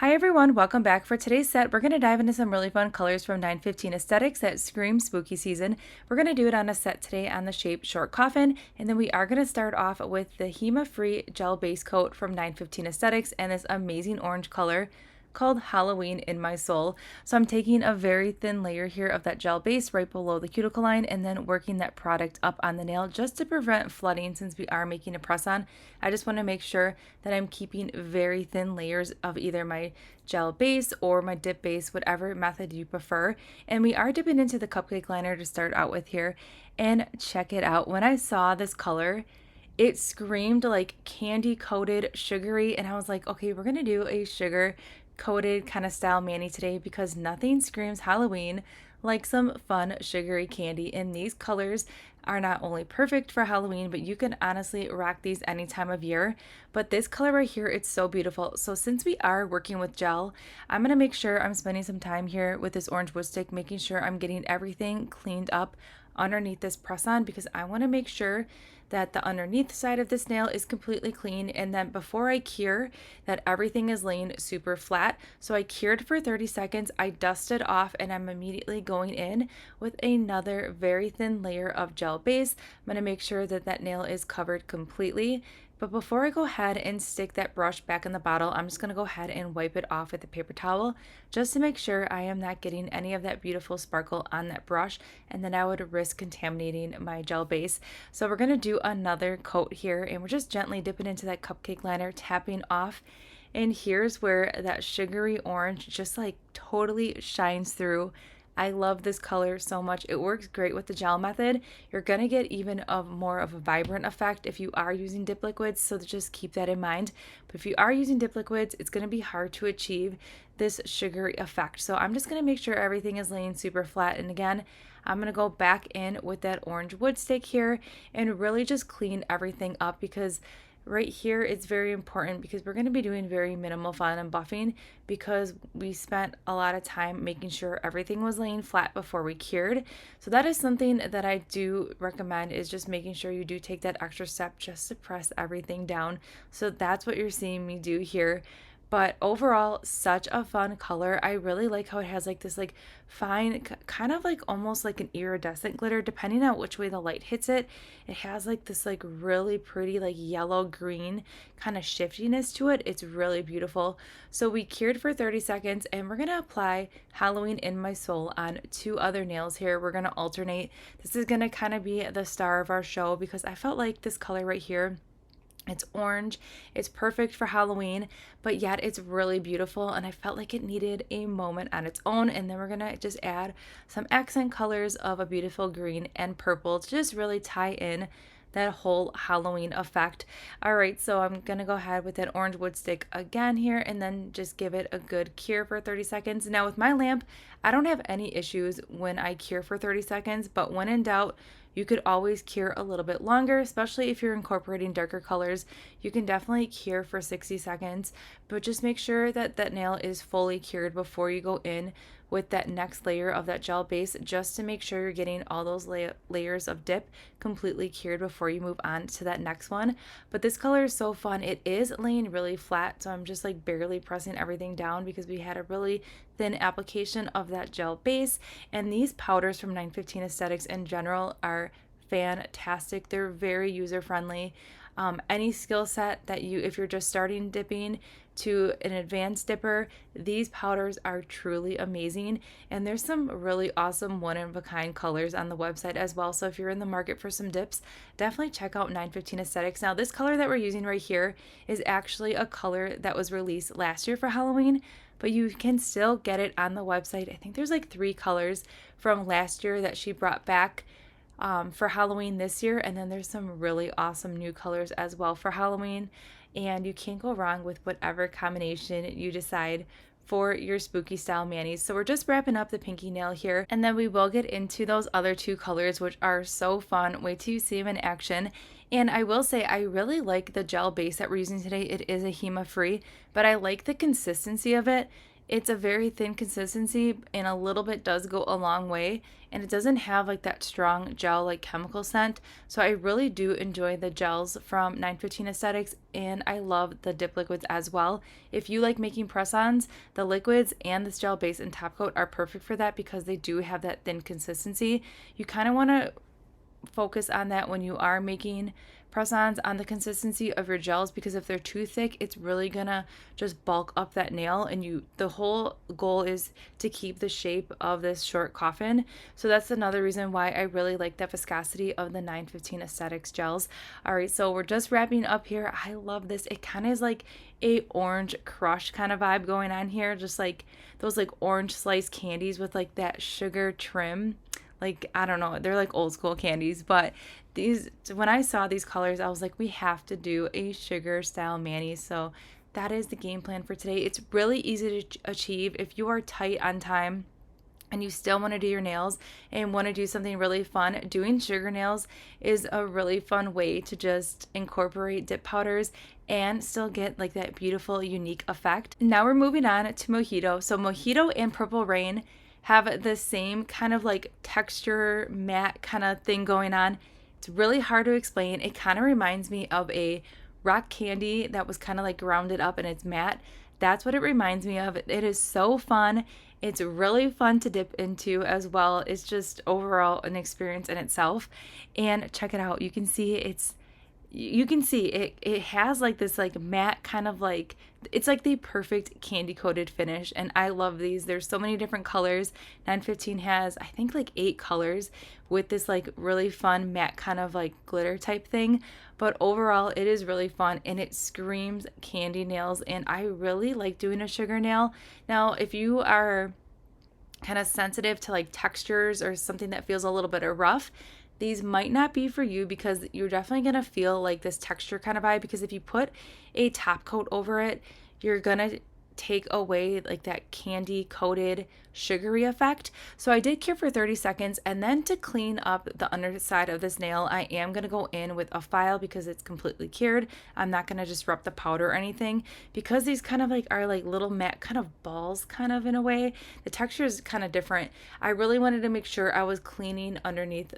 Hi everyone, welcome back. For today's set, we're going to dive into some really fun colors from 915 Aesthetics that scream spooky season. We're going to do it on a set today on the shape Short Coffin, and then we are going to start off with the HEMA-free gel base coat from 915 Aesthetics and this amazing orange color called Halloween in My Soul. So I'm taking a very thin layer here of that gel base right below the cuticle line and then working that product up on the nail just to prevent flooding since we are making a press on. I just want to make sure that I'm keeping very thin layers of either my gel base or my dip base, whatever method you prefer. And we are dipping into the cupcake liner to start out with here. And check it out. When I saw this color, it screamed like candy coated sugary, and I was like, okay, we're gonna do a sugar coated kind of style mani today because nothing screams Halloween like some fun sugary candy. And these colors are not only perfect for Halloween, but you can honestly rock these any time of year. But this color right here, it's so beautiful. So since we are working with gel, I'm going to make sure I'm spending some time here with this orange wood stick, making sure I'm getting everything cleaned up underneath this press on because I want to make sure that the underneath side of this nail is completely clean, and then before I cure that everything is laying super flat. So I cured for 30 seconds, I dusted off, and I'm immediately going in with another very thin layer of gel base. I'm going to make sure that that nail is covered completely. But before I go ahead and stick that brush back in the bottle, I'm just going to go ahead and wipe it off with a paper towel just to make sure I am not getting any of that beautiful sparkle on that brush, and then I would risk contaminating my gel base. So we're going to do another coat here, and we're just gently dipping into that cupcake liner, tapping off. And here's where that sugary orange just like totally shines through. I love this color so much. It works great with the gel method. You're going to get even of more of a vibrant effect if you are using dip liquids, so just keep that in mind. But if you are using dip liquids, it's going to be hard to achieve this sugary effect. So I'm just going to make sure everything is laying super flat. And again, I'm going to go back in with that orange wood stick here and really just clean everything up because right here it's very important because we're going to be doing very minimal fun and buffing because we spent a lot of time making sure everything was laying flat before we cured. So that is something that I do recommend, is just making sure you do take that extra step just to press everything down. So that's what you're seeing me do here. But overall, such a fun color. I really like how it has like this like fine, kind of like almost like an iridescent glitter depending on which way the light hits it. It has like this like really pretty like yellow green kind of shiftiness to it. It's really beautiful. So we cured for 30 seconds and we're going to apply Halloween in My Soul on two other nails here. We're going to alternate. This is going to kind of be the star of our show because I felt like this color right here, it's orange, it's perfect for Halloween, but yet it's really beautiful, and I felt like it needed a moment on its own. And then we're gonna just add some accent colors of a beautiful green and purple to just really tie in that whole Halloween effect. All right, so I'm gonna go ahead with that orange wood stick again here and then just give it a good cure for 30 seconds. Now with my lamp, I don't have any issues when I cure for 30 seconds, but when in doubt, you could always cure a little bit longer, especially if you're incorporating darker colors. You can definitely cure for 60 seconds, but just make sure that that nail is fully cured before you go in with that next layer of that gel base, just to make sure you're getting all those layers of dip completely cured before you move on to that next one. But this color is so fun. It is laying really flat, so I'm just like barely pressing everything down because we had a really thin application of that gel base. And these powders from 915 Aesthetics in general are fantastic. They're very user friendly. Any skill set that if you're just starting dipping to an advanced dipper, these powders are truly amazing. And there's some really awesome one-of-a-kind colors on the website as well. So if you're in the market for some dips, definitely check out 915 Aesthetics. Now this color that we're using right here is actually a color that was released last year for Halloween, but you can still get it on the website. I think there's like 3 colors from last year that she brought back for Halloween this year, and then there's some really awesome new colors as well for Halloween, and you can't go wrong with whatever combination you decide for your spooky style manis. So we're just wrapping up the pinky nail here, and then we will get into those other 2 colors, which are so fun. Wait till you see them in action. And I will say I really like the gel base that we're using today. It is a HEMA free, but I like the consistency of it. It's a very thin consistency, and a little bit does go a long way, and it doesn't have like that strong gel like chemical scent. So I really do enjoy the gels from 915 Aesthetics, and I love the dip liquids as well. If you like making press-ons, the liquids and this gel base and top coat are perfect for that because they do have that thin consistency. You kind of want to focus on that when you are making press-ons, on the consistency of your gels, because if they're too thick, it's really gonna just bulk up that nail, and the whole goal is to keep the shape of this short coffin. So that's another reason why I really like the viscosity of the 915 Aesthetics gels. All right, so we're just wrapping up here. I love this. It kind of is like a orange crush kind of vibe going on here, just like those like orange slice candies with like that sugar trim. Like, I don't know, they're like old school candies, but these, when I saw these colors, I was like, we have to do a sugar style mani. So that is the game plan for today. It's really easy to achieve if you are tight on time and you still want to do your nails and want to do something really fun. Doing sugar nails is a really fun way to just incorporate dip powders and still get like that beautiful, unique effect. Now we're moving on to Mojito. So Mojito and Purple Rain have the same kind of like texture matte kind of thing going on. It's really hard to explain. It kind of reminds me of a rock candy that was kind of like grounded up and it's matte. That's what it reminds me of. It is so fun. It's really fun to dip into as well. It's just overall an experience in itself. And check it out. You can see it has like this like matte kind of like, it's like the perfect candy coated finish, and I love these. There's so many different colors. 915 has I think like 8 colors with this like really fun matte kind of like glitter type thing, but overall it is really fun and it screams candy nails, and I really like doing a sugar nail. Now if you are kind of sensitive to like textures or something that feels a little bit rough, these might not be for you because you're definitely going to feel like this texture kind of vibe, because if you put a top coat over it, you're going to take away like that candy coated sugary effect. So I did cure for 30 seconds, and then to clean up the underside of this nail, I am going to go in with a file because it's completely cured. I'm not going to just rub the powder or anything, because these kind of like are like little matte kind of balls kind of in a way. The texture is kind of different. I really wanted to make sure I was cleaning underneath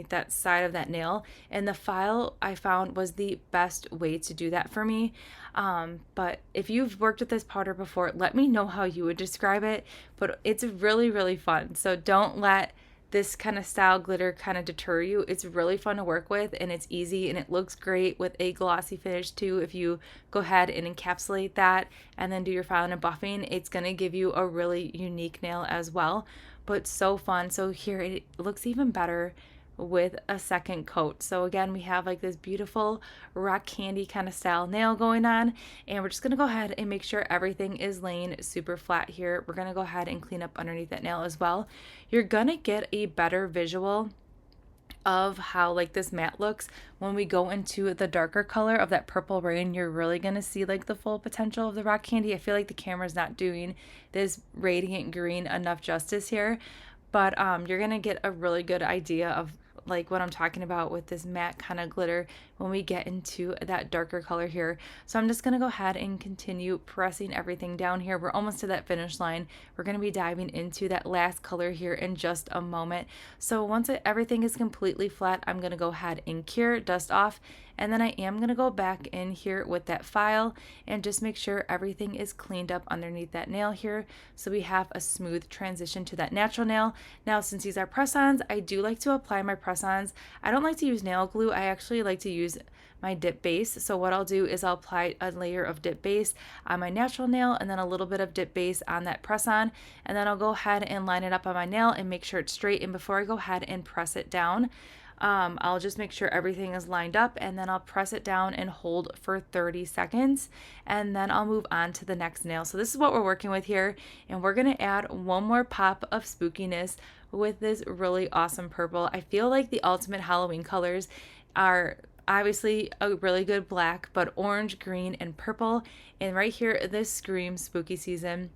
that side of that nail, and the file I found was the best way to do that for me. But if you've worked with this powder before, let me know how you would describe it. But it's really, really fun. So don't let this kind of style glitter kind of deter you. It's really fun to work with, and it's easy, and it looks great with a glossy finish too. If you go ahead and encapsulate that and then do your filing and buffing, it's going to give you a really unique nail as well. But so fun. So here it looks even better with a second coat. So again, we have like this beautiful rock candy kind of style nail going on, and we're just going to go ahead and make sure everything is laying super flat here. We're going to go ahead and clean up underneath that nail as well. You're going to get a better visual of how like this matte looks when we go into the darker color of that Purple Rain. You're really going to see like the full potential of the rock candy. I feel like the camera's not doing this radiant green enough justice here, but you're going to get a really good idea of like what I'm talking about with this matte kind of glitter when we get into that darker color here. So I'm just going to go ahead and continue pressing everything down here. We're almost to that finish line. We're going to be diving into that last color here in just a moment. So once everything is completely flat, I'm going to go ahead and cure, dust off, and then I am going to go back in here with that file and just make sure everything is cleaned up underneath that nail here, so we have a smooth transition to that natural nail. Now, since these are press-ons, I do like to apply my press-ons. I don't like to use nail glue. I actually like to use my dip base. So what I'll do is I'll apply a layer of dip base on my natural nail and then a little bit of dip base on that press-on, and then I'll go ahead and line it up on my nail and make sure it's straight. And before I go ahead and press it down, I'll just make sure everything is lined up, and then I'll press it down and hold for 30 seconds, and then I'll move on to the next nail. So this is what we're working with here, and we're going to add one more pop of spookiness with this really awesome purple. I feel like the ultimate Halloween colors are obviously a really good black, but orange, green, and purple, and right here this screams spooky season.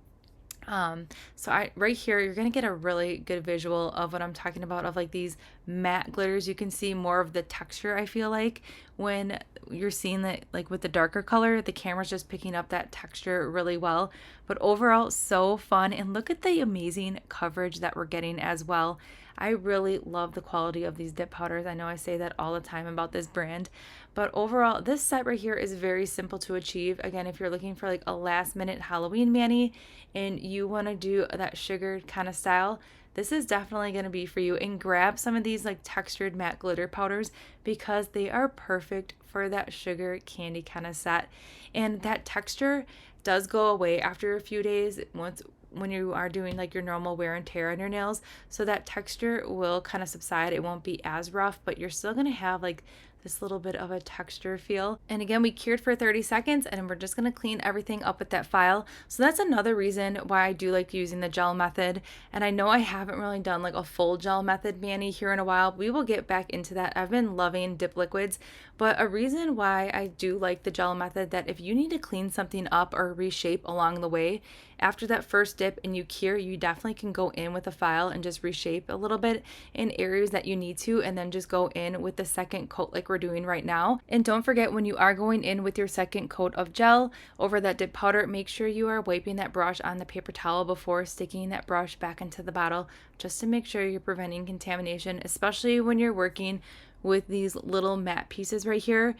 So right here, you're gonna get a really good visual of what I'm talking about, of like these matte glitters. You can see more of the texture, I feel like, when you're seeing that, like with the darker color, the camera's just picking up that texture really well. But overall, so fun. And look at the amazing coverage that we're getting as well. I really love the quality of these dip powders. I know I say that all the time about this brand, but overall, this set right here is very simple to achieve. Again, if you're looking for like a last minute Halloween mani and you want to do that sugared kind of style, this is definitely going to be for you. And grab some of these like textured matte glitter powders because they are perfect for that sugar candy kind of set. And that texture does go away after a few days when you are doing like your normal wear and tear on your nails. So that texture will kind of subside. It won't be as rough, but you're still going to have like this little bit of a texture feel. And again, we cured for 30 seconds and we're just going to clean everything up with that file. So that's another reason why I do like using the gel method. And I know I haven't really done like a full gel method mani here in a while. We will get back into that. I've been loving dip liquids, but a reason why I do like the gel method, that if you need to clean something up or reshape along the way, after that first dip and you cure, you definitely can go in with a file and just reshape a little bit in areas that you need to, and then just go in with the second coat like we're doing right now. And don't forget, when you are going in with your second coat of gel over that dip powder, make sure you are wiping that brush on the paper towel before sticking that brush back into the bottle, just to make sure you're preventing contamination, especially when you're working with these little matte pieces right here,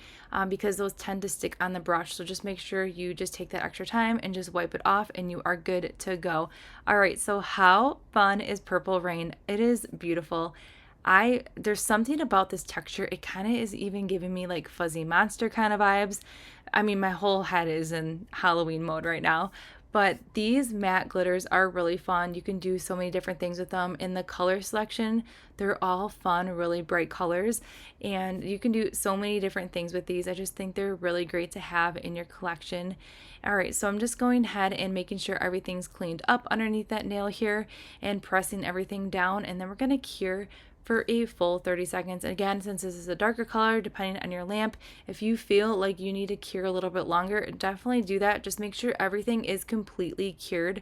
because those tend to stick on the brush. So just make sure you just take that extra time and just wipe it off and you are good to go. All right, so how fun is Purple Rain? It is beautiful. There's something about this texture. It kind of is even giving me like Fuzzy Monster kind of vibes. I mean, my whole head is in Halloween mode right now. But these matte glitters are really fun. You can do so many different things with them. In the color selection, they're all fun, really bright colors. And you can do so many different things with these. I just think they're really great to have in your collection. All right, so I'm just going ahead and making sure everything's cleaned up underneath that nail here and pressing everything down. And then we're going to cure for a full 30 seconds. Again, since this is a darker color, depending on your lamp, if you feel like you need to cure a little bit longer, definitely do that. Just make sure everything is completely cured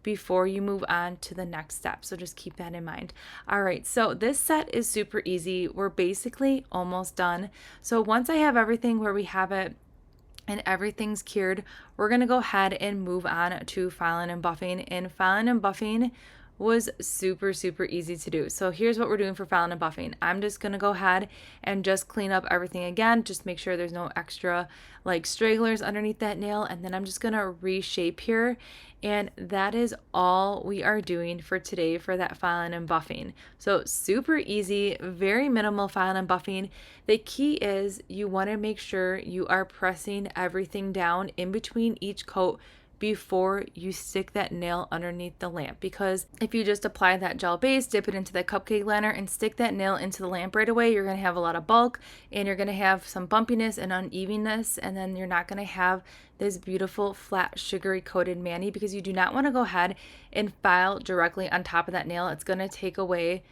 before you move on to the next step. So just keep that in mind. All right, so this set is super easy. We're basically almost done. So once I have everything where we have it and everything's cured, we're gonna go ahead and move on to filing and buffing. And filing and buffing was super easy to do. So here's what we're doing for filing and buffing. I'm just gonna go ahead and just clean up everything again, just make sure there's no extra like stragglers underneath that nail, and then I'm just gonna reshape here. And that is all we are doing for today for that filing and buffing. So super easy, very minimal filing and buffing. The key is you want to make sure you are pressing everything down in between each coat before you stick that nail underneath the lamp, because if you just apply that gel base, dip it into the cupcake liner and stick that nail into the lamp right away, you're going to have a lot of bulk and you're going to have some bumpiness and unevenness, and then you're not going to have this beautiful flat sugary coated mani, because you do not want to go ahead and file directly on top of that nail. It's going to take away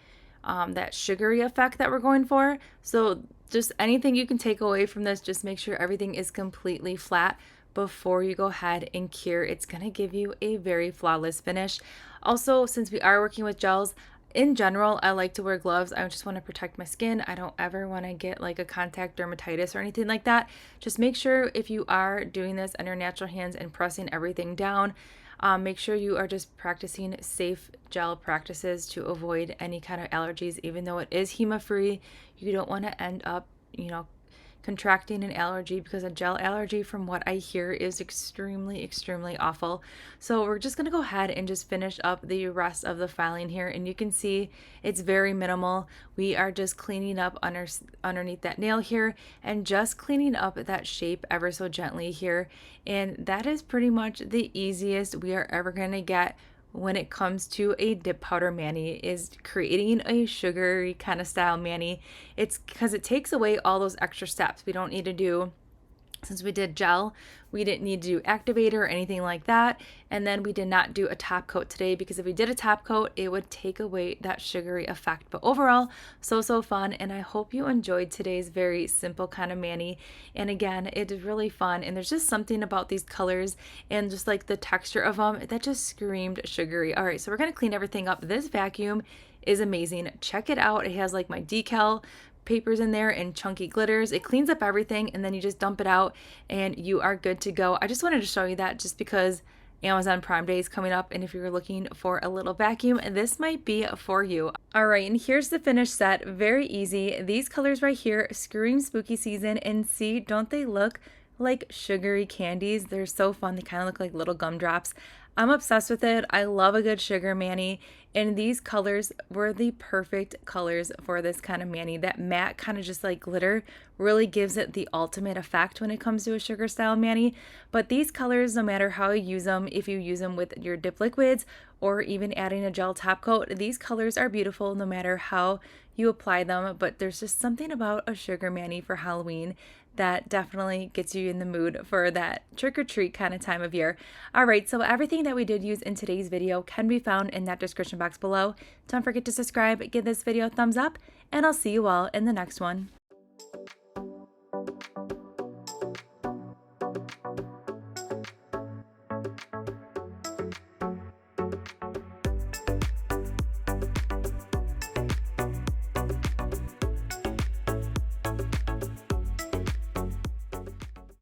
that sugary effect that we're going for. So just anything you can take away from this, just make sure everything is completely flat before you go ahead and cure. It's going to give you a very flawless finish. Also, since we are working with gels, in general, I like to wear gloves. I just want to protect my skin. I don't ever want to get like a contact dermatitis or anything like that. Just make sure if you are doing this on your natural hands and pressing everything down, make sure you are just practicing safe gel practices to avoid any kind of allergies. Even though it is HEMA-free, you don't want to end up, contracting an allergy, because a gel allergy, from what I hear, is extremely awful. So we're just going to go ahead and just finish up the rest of the filing here, and you can see it's very minimal. We are just cleaning up underneath that nail here and just cleaning up that shape ever so gently here, and that is pretty much the easiest we are ever going to get when it comes to a dip powder mani, is creating a sugary kind of style mani. It's because it takes away all those extra steps. We don't need to do Since we did gel, we didn't need to do activator or anything like that. And then we did not do a top coat today because if we did a top coat, it would take away that sugary effect. But overall, so fun. And I hope you enjoyed today's very simple kind of mani. And again, it is really fun. And there's just something about these colors and just like the texture of them that just screamed sugary. All right, so we're going to clean everything up. This vacuum is amazing. Check it out. It has like my decal papers in there and chunky glitters. It cleans up everything and then you just dump it out and you are good to go. I just wanted to show you that just because Amazon Prime Day is coming up, and if you're looking for a little vacuum, this might be for you. All right, and here's the finished set. Very easy. These colors right here scream spooky season, and see, don't they look like sugary candies? They're so fun. They kind of look like little gumdrops. I'm obsessed with it. I love a good sugar mani, and these colors were the perfect colors for this kind of mani. That matte kind of just like glitter really gives it the ultimate effect when it comes to a sugar style mani. But these colors, no matter how you use them, if you use them with your dip liquids or even adding a gel top coat, these colors are beautiful no matter how you apply them. But there's just something about a sugar mani for Halloween that definitely gets you in the mood for that trick-or-treat kind of time of year. All right, so everything that we did use in today's video can be found in that description box below. Don't forget to subscribe, give this video a thumbs up, and I'll see you all in the next one.